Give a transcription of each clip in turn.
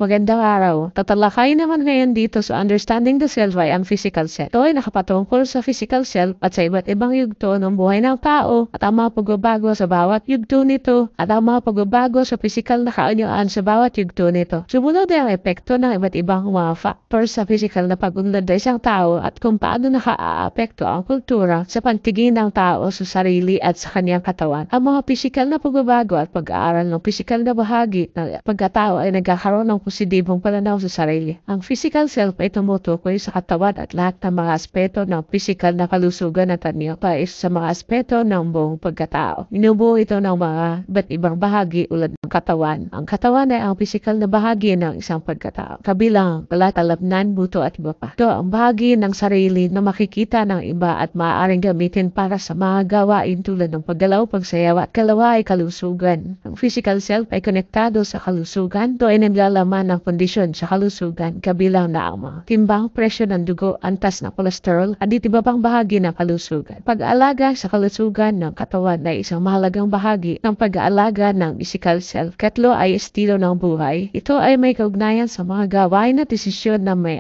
Magandang araw. Tatalakay naman ngayon dito sa Understanding the Self ay ang physical self. Ito ay nakapatungkol sa physical self at sa iba't ibang yugto ng buhay ng tao at ang mga pagbabago sa bawat yugto nito at ang mga pagbabago sa physical na kaanyaan sa bawat yugto nito. Sumunod ay ang epekto ng iba't ibang mga factors sa physical na pag-unlad ng isang tao at kung paano nakaaapekto ang kultura sa pagtingin ng tao sa sarili at sa kanyang katawan. Ang mga physical na pagbabago at pag-aaral ng physical na bahagi ng pagkatao ay nagkakaroon ng positibong pananaw sa sarili. Ang physical self ay tumutukoy sa katawan at lahat ng mga aspeto ng physical na kalusugan at anyo pa sa mga aspeto ng buong pagkatao. Inubuo ito ng mga iba't ibang bahagi ulad ng katawan. Ang katawan ay ang physical na bahagi ng isang pagkatao. Kabilang balat, talabnan, buto at iba pa. Ito ang bahagi ng sarili na makikita ng iba at maaaring gamitin para sa mga gawain tulad ng paggalaw, pagsayaw at kalawa ay kalusugan. Ang physical self ay konektado sa kalusugan. Ito ay naglalaman ng kondisyon sa kalusugan kabilang na ang mga timbang, presyo ng dugo, antas na kolesterol at iba pang bahagi ng kalusugan. Pag-aalaga sa kalusugan ng katawan ay isang mahalagang bahagi ng pag-aalaga ng physical self. Katlo ay estilo ng buhay. Ito ay may kaugnayan sa mga gawain at desisyon na may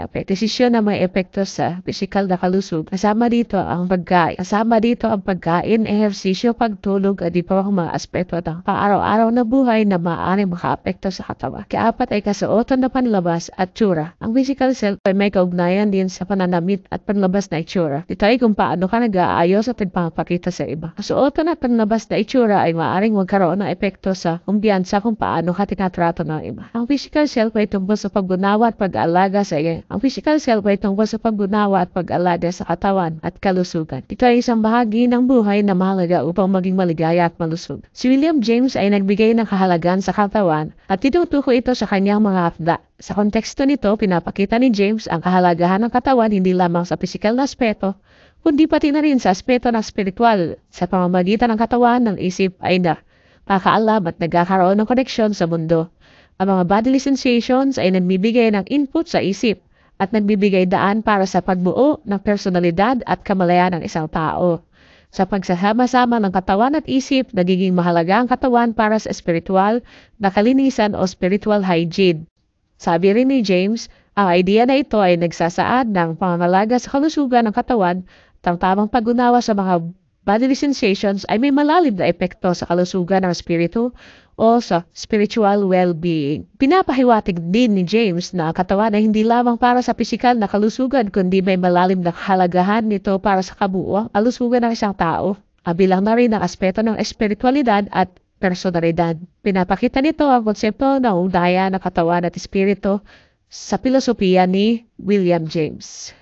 epekto sa physical na kalusugan. Kasama dito ang pagkain, ehersisyo, pagtulog at iba pang mga aspeto ng pang-araw-araw na buhay na maaaring makaapekto sa katawan. Kaapat ay kasuotan na panlabas at tsura. Ang physical self ay may kaugnayan din sa pananamit at panlabas na itsura. Ito ay kung paano ka nag-aayos at nagpapakita sa iba. Kasuotan at panlabas na itsura ay maaaring magkaroon ng epekto sa kumpiyansa kung paano ka tinatrato ng iba. Ang physical self ay tungkol sa paggunawa at pag-alaga sa iyo. Ang physical self ay tungkol sa paggunawa at pag-alaga sa katawan at kalusugan. Ito ay isang bahagi ng buhay na mahalaga upang maging maligaya at malusog. Si William James ay nagbigay ng kahalagan sa katawan at tinutukoy ito sa kanyang mga akda. Sa konteksto nito, pinapakita ni James ang kahalagahan ng katawan hindi lamang sa pisikal na aspeto, kundi pati na rin sa aspeto ng spiritual. Sa pamamagitan ng katawan, ng isip ay nakakaalam at nagkakaroon ng koneksyon sa mundo. Ang mga bodily sensations ay nagbibigay ng input sa isip at nagbibigay daan para sa pagbuo ng personalidad at kamalayan ng isang tao. Sa pagsasama-sama ng katawan at isip, nagiging mahalaga ang katawan para sa spiritual na kalinisan o spiritual hygiene. Sabi rin ni James, ang idea na ito ay nagsasaad ng pangangalaga sa kalusugan ng katawan at ang tamang pag-unawa sa mga bodily sensations ay may malalim na epekto sa kalusugan ng spiritu o sa spiritual well-being. Pinapahiwatig din ni James na ang katawan ay hindi lamang para sa pisikal na kalusugan kundi may malalim na kahalagahan nito para sa kabuuang kalusugan ng isang tao. Kabilang na rin ang aspeto ng espiritualidad at personalidad. Pinapakita nito ang konsepto ng ugnayan ng katawan at espiritu sa filosofiya ni William James.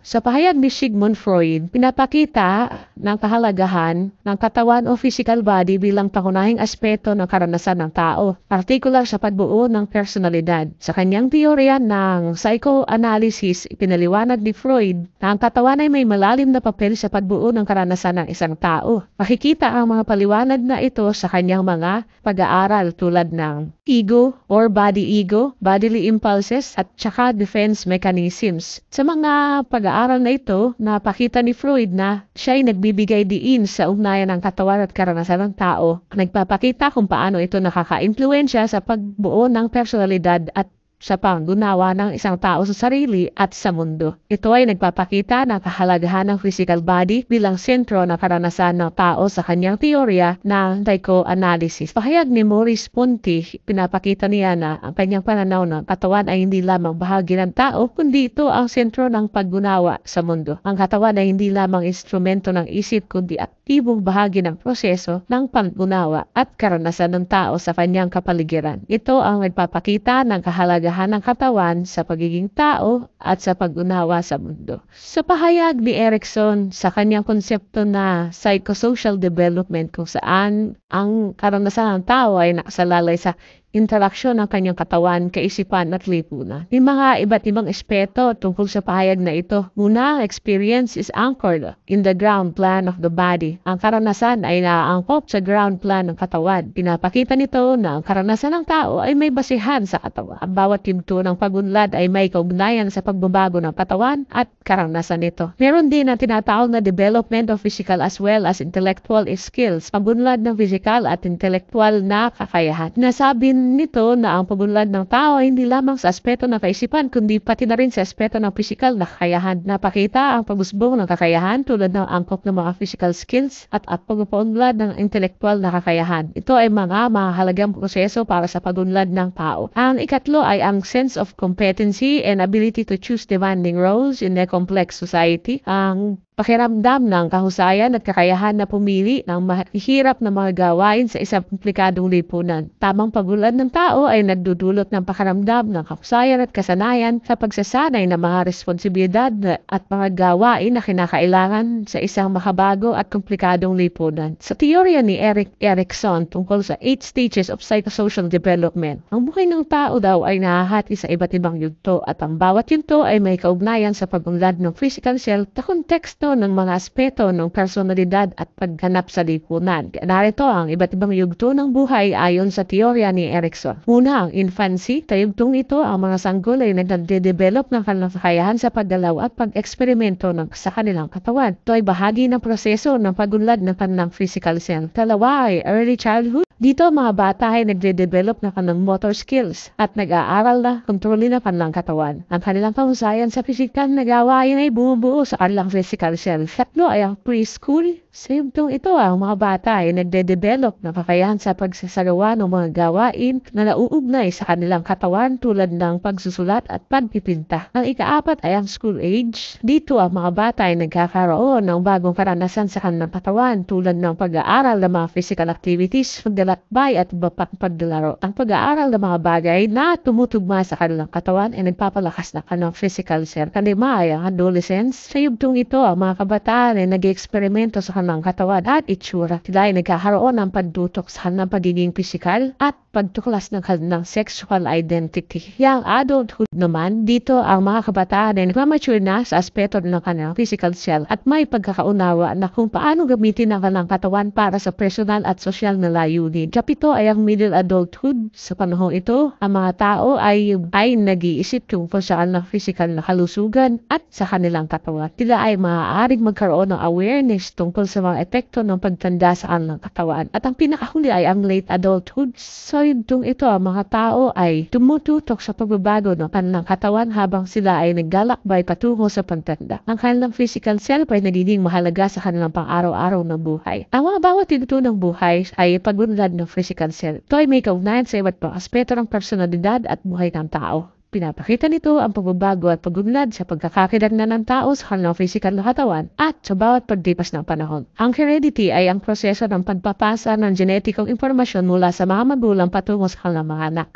Sa pahayag ni Sigmund Freud, pinapakita ng kahalagahan ng katawan o physical body bilang pangunahing aspeto ng karanasan ng tao, partikular sa pagbuo ng personalidad. Sa kanyang teorya ng psychoanalysis, ipinaliwanag ni Freud na ang katawan ay may malalim na papel sa pagbuo ng karanasan ng isang tao. Makikita ang mga paliwanag na ito sa kanyang mga pag-aaral tulad ng ego or body ego, bodily impulses at saka defense mechanisms. Sa mga pag-aaral na ito, napakita ni Freud na siya ay nagbibigay diin sa ugnayan ng katawan at karanasan ng tao. Nagpapakita kung paano ito nakaka-impluwensya sa pagbuo ng personalidad at sa panggunawa ng isang tao sa sarili at sa mundo. Ito ay nagpapakita ng kahalagahan ng physical body bilang sentro ng karanasan ng tao sa kanyang teorya ng psychoanalysis. Pahayag ni Maurice Ponti, pinapakita niya na ang kanyang pananaw ng katawan ay hindi lamang bahagi ng tao, kundi ito ang sentro ng paggunawa sa mundo. Ang katawan ay hindi lamang instrumento ng isip, kundi aktibong bahagi ng proseso ng paggunawa at karanasan ng tao sa kanyang kapaligiran. Ito ang nagpapakita ng kahalagahan ng katawan sa pagiging tao at sa pag-unawa sa mundo. Sa pahayag ni Erikson sa kanyang konsepto na psychosocial development kung saan ang karanasan ng tao ay nakasalalay sa interaksyon ng kanyang katawan, kaisipan at lipunan. May mga iba't ibang aspeto tungkol sa pahayag na ito. Muna, ang experience is anchored in the ground plan of the body. Ang karanasan ay naaangkop sa ground plan ng katawan. Pinapakita nito na ang karanasan ng tao ay may basihan sa katawan. Ang bawat yugto ng pagunlad ay may kaugnayan sa pagbabago ng katawan at karanasan nito. Meron din ang tinatawag na development of physical as well as intellectual skills. Pagunlad ng physical at intellectual na kakayahan. Nasabi Pinatunayan nito na ang pagunlad ng tao ay hindi lamang sa aspeto ng kaisipan kundi pati na rin sa aspeto ng pisikal na kakayahan. Napakita ang pagusbong ng kakayahan tulad ng angkop ng mga physical skills at pagpapaunlad ng intelektual na kakayahan. Ito ay mga mahalagang proseso para sa pagunlad ng tao. Ang ikatlo ay ang sense of competency and ability to choose demanding roles in a complex society. Ang pakiramdam ng kahusayan at kakayahan na pumili ng mahihirap na mga gawain sa isang komplikadong lipunan. Tamang pagunlad ng tao ay nagdudulot ng pakiramdam ng kahusayan at kasanayan sa pagsasanay ng mga responsibilidad at mga gawain na kinakailangan sa isang makabago at komplikadong lipunan. Sa teorya ni Erik Erikson tungkol sa 8 stages of psychosocial development, ang buhay ng tao daw ay nahahati sa iba't ibang yugto at ang bawat yugto ay may kaugnayan sa pagunlad ng physical self sa konteksto ng mga aspeto ng personalidad at pagganap sa lipunan. Narito ang iba't ibang yugto ng buhay ayon sa teorya ni Erikson. Una, ang infancy. Sa yugtong ito, ang mga sanggol ay nagde-develop ng kanilang kakayahan sa paggalaw at pag-eksperimento sa kanilang katawan. Ito ay bahagi ng proseso ng pagunlad ng kanilang physical self. Dalawa ay early childhood. Dito, mga bata ay nagde-develop ng kanilang motor skills at nag-aaral na kontrolin ang kanilang katawan. Ang kanilang kahusayan sa pisikal na gawain ay bumubuo sa kanilang physical self. Tatlo ay ang preschool. Sa yugtong ito, ang mga bata ay nagde-develop ng kakayahan sa pagsasagawa ng mga gawain na nauugnay sa kanilang katawan tulad ng pagsusulat at pagpipinta. Ang ikaapat ay ang school age. Dito, ang mga bata ay nagkakaroon ng bagong karanasan sa kanilang katawan tulad ng pag-aaral ng mga physical activities, paglalakbay at iba pang paglalaro. Ang pag-aaral ng mga bagay na tumutugma sa kanilang katawan ay nagpapalakas ng kanilang physical self. Kalima ay ang adolescence. Sa yugtong ito, ang mga kabataan ay nag-eksperimento sa kanilang katawan at itsura. Sila ay nagkakaroon ng pagdutok sa kanilang pagiging pisikal at pagtuklas ng kanilang sexual identity. Yang adulthood naman, dito ang mga kabataan ay nagmamature na sa aspeto ng kanilang physical self at may pagkakaunawa na kung paano gamitin ang kanilang katawan para sa personal at social na layunin. Kapito ay ang middle adulthood. Sa panahon ito, ang mga tao ay nag-iisip tungkol sa kanilang physical na kalusugan at sa kanilang katawan. Sila ay maaaring magkaroon ng awareness tungkol sa mga epekto ng pagtanda sa kanilang katawan. At ang pinakahuli ay ang late adulthood. So, yugtong ito, ang mga tao ay tumututok sa pagbabago ng kanilang katawan habang sila ay naglalakbay patungo sa pagtanda. Ang kanilang physical self ay nagiging mahalaga sa kanilang pang-araw-araw na buhay. Ang mga bawat yugto ng buhay ay pagunlad ng physical self. Ito ay may kaugnayan sa iba't pang aspeto ng personalidad at buhay ng tao. Pinapakita nito ang pagbabago at pagunlad sa pagkakakilanlan ng tao sa kanilang physical na katawan at sa bawat paglipas ng panahon. Ang heredity ay ang proseso ng pagpapasa ng genetikong impormasyon mula sa mga magulang patungo sa kanilang mga anak.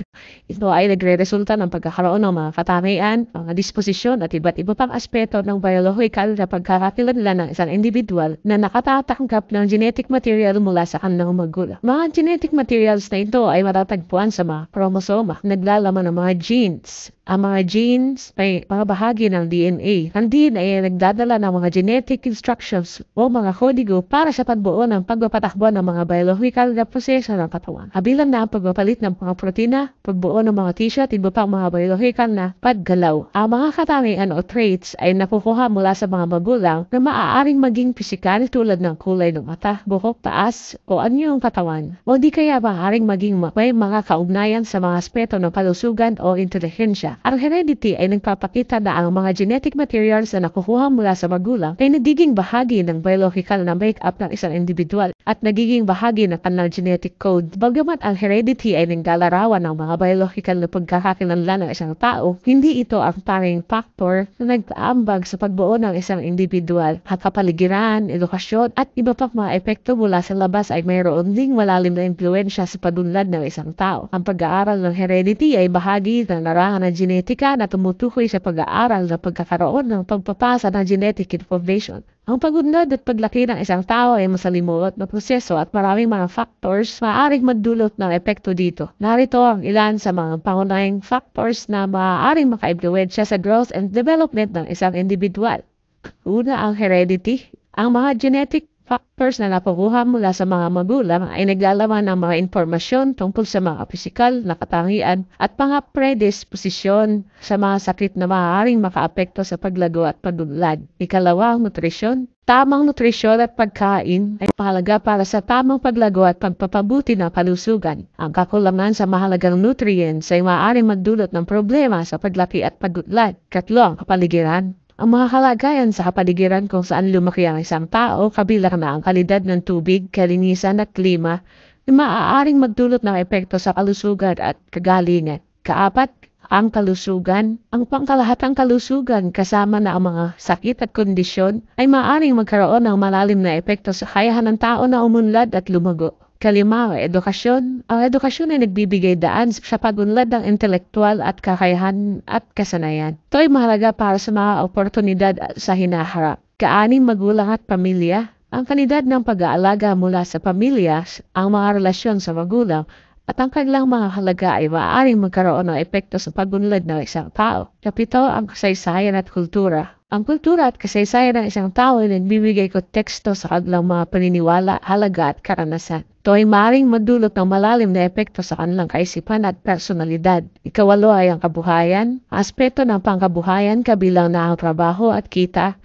Ito ay nagre-resulta ng pagkakaroon ng mga katamian, mga disposisyon at iba't iba pang aspeto ng biological na pagkakakilanlan ng isang individual na nakatatanggap ng genetic material mula sa kanilang magulang. Mga genetic materials na ito ay matatagpuan sa mga kromosoma, naglalaman ng mga genes. Ang mga genes ay mga bahagi ng DNA. Ang DNA ay nagdadala ng mga genetic instructions o mga kodigo para sa pagbuo ng pagpapatakbo ng mga biological na proseso ng katawan. Kabilang na ang pagpapalit ng mga protina, pagbuo ng mga tissue at iba pang mga biological na paggalaw. Ang mga katamian o traits ay nakukuha mula sa mga magulang na maaaring maging pisikal tulad ng kulay ng mata, buhok, taas o anyong katawan. O di kaya maaaring maging may mga kaugnayan sa mga aspeto ng kalusugan o intelihensya. Ang heredity ay nagpapakita na ang mga genetic materials na nakukuha mula sa magulang ay nagiging bahagi ng biological na make-up ng isang individual at nagiging bahagi ng kanilang genetic code. Bagamat ang heredity ay naglalarawan ng mga biological na pagkakakilanlan ng isang tao, hindi ito ang tanging factor na nag-aambag sa pagbuo ng isang individual. Ang kapaligiran, edukasyon at iba pang mga epekto mula sa labas ay mayroon ding malalim na impluensya sa padunlad ng isang tao. Ang pag-aaral ng heredity ay bahagi ng larangan ng genetika na tumutukoy sa pag-aaral ng pagkakaroon ng pagpapasa ng genetic information. Ang pagunlad at paglaki ng isang tao ay masalimuot na proseso at maraming mga factors maaaring magdulot ng epekto dito. Narito ang ilan sa mga pangunahing factors na maaaring maka-impluwensya sa growth and development ng isang individual. Una, ang heredity. Ang mga genetic factors na nakukuha mula sa mga magulang ay naglalaman ng mga impormasyon tungkol sa mga pisikal na katangian at mga predisposisyon sa mga sakit na maaaring makaapekto sa paglago at pag-unlad. Ikalawa, ang nutrisyon. Tamang nutrisyon at pagkain ay mahalaga para sa tamang paglago at pagpapabuti ng kalusugan. Ang kakulangan sa mahalagang nutrients ay maaaring magdulot ng problema sa paglaki at pag-unlad. Katlo, ang kapaligiran. Ang mga kalagayan sa kapaligiran kung saan lumaki ang isang tao, kabilang na ang kalidad ng tubig, kalinisan at klima, ay maaaring magdulot ng epekto sa kalusugan at kagalingan. Kaapat, ang kalusugan. Ang pangkalahatang kalusugan kasama na ang mga sakit at kondisyon ay maaaring magkaroon ng malalim na epekto sa kakayahan ng tao na umunlad at lumago. Kalima, edukasyon. Ang edukasyon ay nagbibigay daan sa pag-unlad ng intelektual at kakayahan at kasanayan. Ito ay mahalaga para sa mga oportunidad sa hinaharap. Kaanim, magulang at pamilya. Ang kalidad ng pag-aalaga mula sa pamilya, ang mga relasyon sa magulang, at ang kanilang mga halaga ay maaaring magkaroon ng epekto sa pag-unlad ng isang tao. Kapito, ang kasaysayan at kultura. Ang kultura at kasaysayan ng isang tao ay nagbibigay konteksto sa kanilang mga paniniwala, halaga at karanasan. Ito ay maaaring magdulot ng malalim na epekto sa kanilang kaisipan at personalidad. Ikawalo ay ang kabuhayan. Aspeto ng pangkabuhayan kabilang na ang trabaho at kita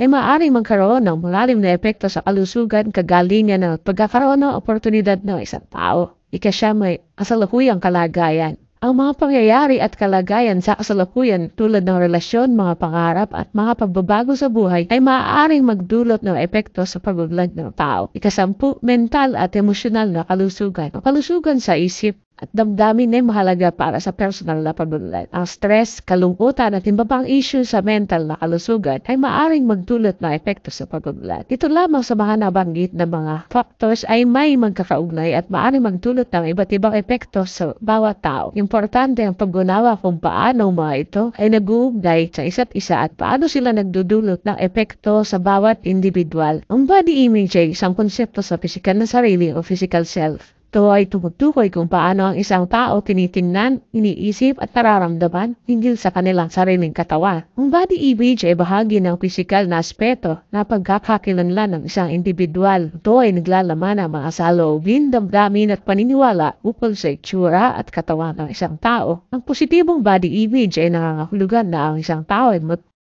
ay maaaring magkaroon ng malalim na epekto sa kalusugan, kagalingan at pagkakaroon ng oportunidad ng isang tao. Ikasyam ay kasalukuyang kalagayan. Ang mga pangyayari at kalagayan sa kasalukuyan tulad ng relasyon, mga pangarap at mga pagbabago sa buhay ay maaaring magdulot ng epekto sa pag-unlad ng tao. Ikasampu, mental at emosyonal na kalusugan. Ang kalusugan sa isip at damdamin ay mahalaga para sa personal na pag-unlad. Ang stress, kalungkutan at iba pang issue sa mental na kalusugan ay maaaring magdulot ng epekto sa pag-unlad. Ito lamang sa mga nabanggit na mga factors ay may magkakaugnay at maaaring magdulot ng iba't ibang epekto sa bawat tao. Importante ang pag-unawa kung paano mga ito ay nag-uugnay sa isa't isa at paano sila nagdudulot ng epekto sa bawat individual. Ang body image ay isang konsepto sa pisikal na sarili o physical self. Ito ay tumutukoy kung paano ang isang tao tinitingnan, iniisip at nararamdaman hinggil sa kanilang sariling katawan. Ang body image ay bahagi ng pisikal na aspeto na pagkakakilanlan ng isang individual. Ito ay naglalaman ng mga saloobin, damdamin at paniniwala ukol sa itsura at katawan ng isang tao. Ang positibong body image ay nangangahulugan na ang isang tao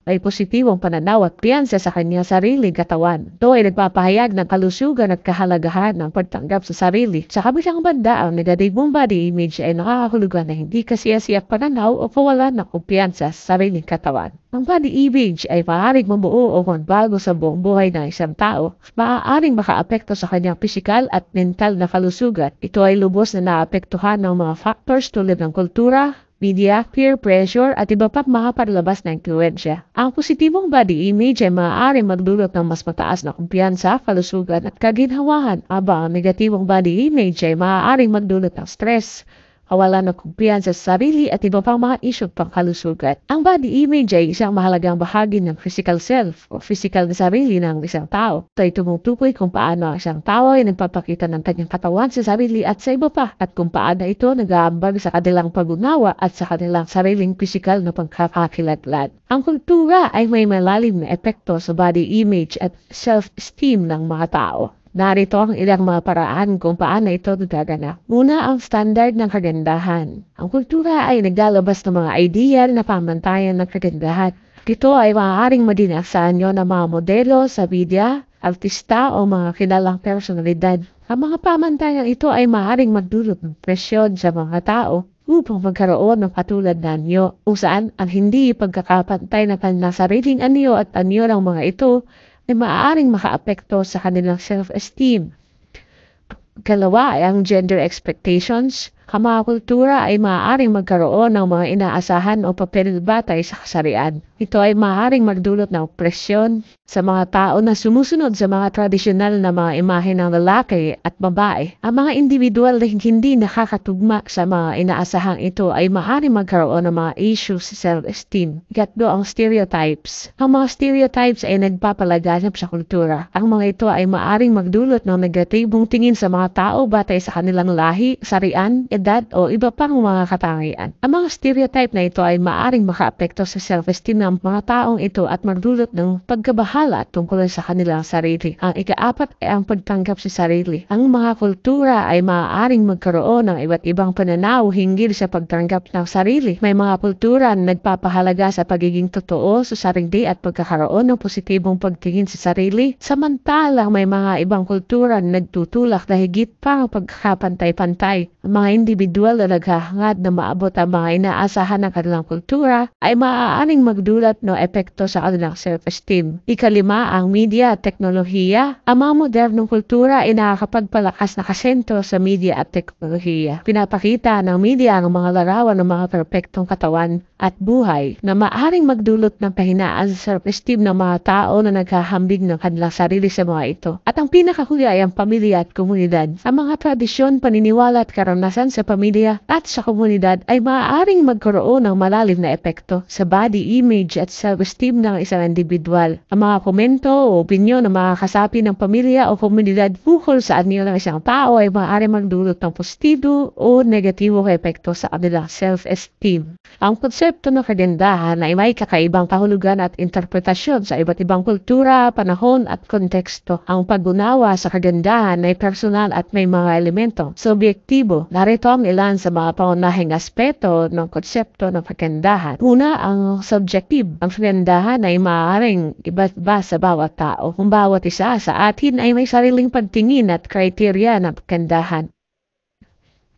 ay positibong pananaw at piyansa sa kanyang sariling katawan. Ito ay nagpapahayag ng kalusugan at kahalagahan ng pagtanggap sa sarili. Sa kabilang banda, ang negatibong body image ay nakakahulugan na hindi kasiyasiyak pananaw o kawalan ng kumpiyansa sa sariling katawan. Ang body image ay maaaring mabuo o magbago sa buong buhay ng isang tao. Maaaring makaapekto sa kanyang pisikal at mental na kalusugan. Ito ay lubos na naapektuhan ng mga factors tulad ng kultura, media, peer pressure at iba pang mga panlabas na impluwensya. Ang positibong body image ay maaaring magdulot ng mas mataas na kumpiyansa, kalusugan at kaginhawahan, habang ang negatibong body image ay maaaring magdulot ng stress, kawalan ng kumpiyansa sa sarili at iba pang mga isyong pangkalusugan. Ang body image ay isang mahalagang bahagi ng physical self o physical na sarili ng isang tao. Ito ay tumutukoy kung paano ang isang tao ay nagpapakita ng kanyang katawan sa sarili at sa iba pa at kung paano ito nag-aambag sa kanilang pag-unawa at sa kanilang sariling physical na pagkakakilanlan. Ang kultura ay may malalim na epekto sa body image at self-esteem ng mga tao. Narito ang ilang mga paraan kung paano ito nagaganap. Una, ang standard ng kagandahan. Ang kultura ay naglalabas ng mga ideal na pamantayan ng kagandahan. Ito ay maaaring madinaksan nyo ng mga modelo sa media, artista o mga kilalang personalidad. Ang mga pamantayan ito ay maaaring magdulot ng presyon sa mga tao upang magkaroon ng katulad na anyo, kung saan ang hindi pagkakapantay ng kanilang sariling anyo at anyo ng mga ito ay maaaring makaapekto sa kanilang self-esteem. Kalawa ay ang gender expectations. Ang mga kultura ay maaaring magkaroon ng mga inaasahan o papel batay sa kasarian. Ito ay maaaring magdulot ng presyon sa mga tao na sumusunod sa mga tradisyonal na mga imahe ng lalaki at babae. Ang mga individual na hindi nakakatugma sa mga inaasahang ito ay maaaring magkaroon ng mga issues sa self-esteem. Ikatlo, ang stereotypes. Ang mga stereotypes ay nagpapalaganap sa kultura. Ang mga ito ay maaaring magdulot ng negatibong tingin sa mga tao batay sa kanilang lahi, kasarian, edad o iba pang mga katangian. Ang mga stereotype na ito ay maaring makaapekto sa self-esteem ng mga taong ito at magdulot ng pagkabahala tungkol sa kanilang sarili. Ang ika-4 ay ang pagtanggap sa sarili. Ang mga kultura ay maaaring magkaroon ng iba't ibang pananaw hinggil sa pagtanggap ng sarili. May mga kultura na nagpapahalaga sa pagiging totoo sa sarili at pagkakaroon ng positibong pagtingin sa sarili. Samantalang may mga ibang kultura na nagtutulak na higit pa ang pagkakapantay-pantay. Ang mga individual na naghahangad na maabot ang mga inaasahan ng kanilang kultura ay maaaring magdulot ng epekto sa kanilang self-esteem. ika-5, ang media at teknolohiya. Ang mga modernong kultura ay nakakapagpalakas na kasentro sa media at teknolohiya. Pinapakita ng media ang mga larawan ng mga perpektong katawan at buhay na maaaring magdulot ng pahinaan sa self-esteem ng mga tao na naghahambing ng kanilang sarili sa mga ito. At ang pinakahuli ay ang pamilya at komunidad. Ang mga tradisyon, paniniwala at karanasan sa pamilya at sa komunidad ay maaaring magkaroon ng malalim na epekto sa body image at self-esteem ng isang individual. Ang mga komento o opinyon ng mga kasapi ng pamilya o komunidad bukol sa anyo ng isang tao ay maaaring magdulot ng positibo o negatibong epekto sa kanilang self-esteem. Ang konsepto ng kagandahan ay may kakaibang kahulugan at interpretasyon sa iba't ibang kultura, panahon at konteksto. Ang pag-unawa sa kagandahan ay personal at may mga elementong subjektibo. Narito ang ilan sa mga pangunahing aspeto ng konsepto ng kagandahan. Una, ang subjective. Ang kagandahan ay maaaring iba-iba sa bawat tao. Kung bawat isa sa atin ay may sariling pagtingin at kriteria ng kagandahan.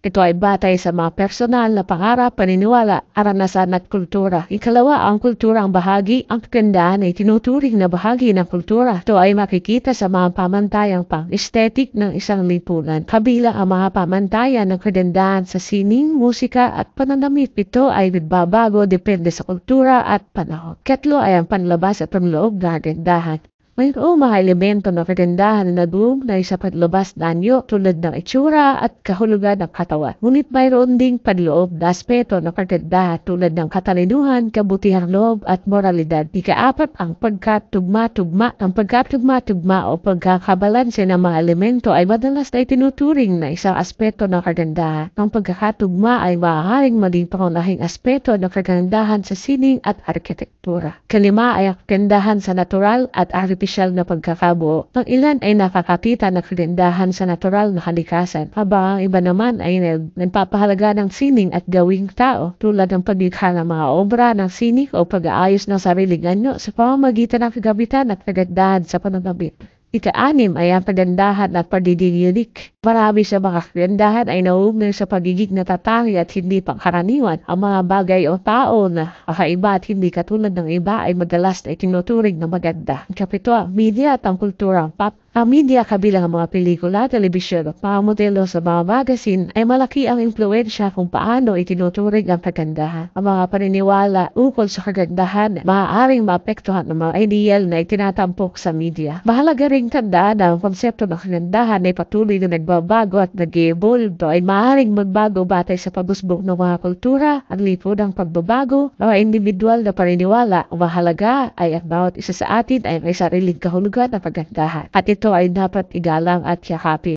Ito ay batay sa mga personal na pangarap, paniniwala, karanasan at kultura. Ikalawa, ang kultura ang bahagi. Ang kagandahan ay tinuturing na bahagi ng kultura. Ito ay makikita sa mga pamantayang pang-aesthetic ng isang lipunan. Kabilang ang mga pamantayan ng kagandahan sa sining, musika at pananamit. Ito ay nagbabago depende sa kultura at panahon. Ikatlo ay ang panlabas at panloob ng kagandahan. Mayroong mga elemento ng kagandahan na naduugnay sa panlabas na anyo tulad ng itsura at kahulugan ng katawan. Ngunit mayroon ding panloob na aspeto ng kagandahan tulad ng katalinuhan, kabutihang loob at moralidad. ika-4, ang pagkatugma-tugma. Ang pagkatugma-tugma o pagkakabalanse ng mga elemento ay madalas na itinuturing na isang aspeto ng kagandahan. Ang pagkakatugma ay maaaring maging pangunahing aspeto ng kagandahan sa sining at arkitektura. Kalima ay ang kagandahan sa natural at artificial na pagkakabuo. Ang ilan ay nakakakita ng kagandahan sa natural na kalikasan, habang ang iba naman ay nagpapahalaga ng sining at gawing tao tulad ng paglikha ng mga obra ng sining o pag-aayos ng sariling anyo sa pamamagitan ng kagabitan at kagandahan sa pananamit. ika-6 ay ang kagandahan at pagiging unique. Marami sa mga kagandahan ay nauugnay sa pagiging natatangi at hindi pangkaraniwan. Ang mga bagay o tao na kakaiba at hindi katulad ng iba ay madalas na itinuturing na maganda. ika-7, media at ang kulturang pop. Ang media kabilang ang mga pelikula, telebisyon at mga modelo sa mga magazine ay malaki ang impluwensya kung paano itinuturing ang kagandahan. Ang mga paniniwala ukol sa kagandahan maaaring maapektuhan ng mga ideal na itinatampok sa media. Mahalaga ring tandaan na ang konsepto ng kagandahan ay patuloy na nagbabago at nag-evolve. Ito ay maaaring magbago batay sa pag-usbong ng mga kultura, ang lipod ng pagbabago, mga individual na paniniwala. Ang mahalaga ay ang bawat isa sa atin ay may sariling kahulugan na kagandahan. At ito ay dapat igalang at yakapin.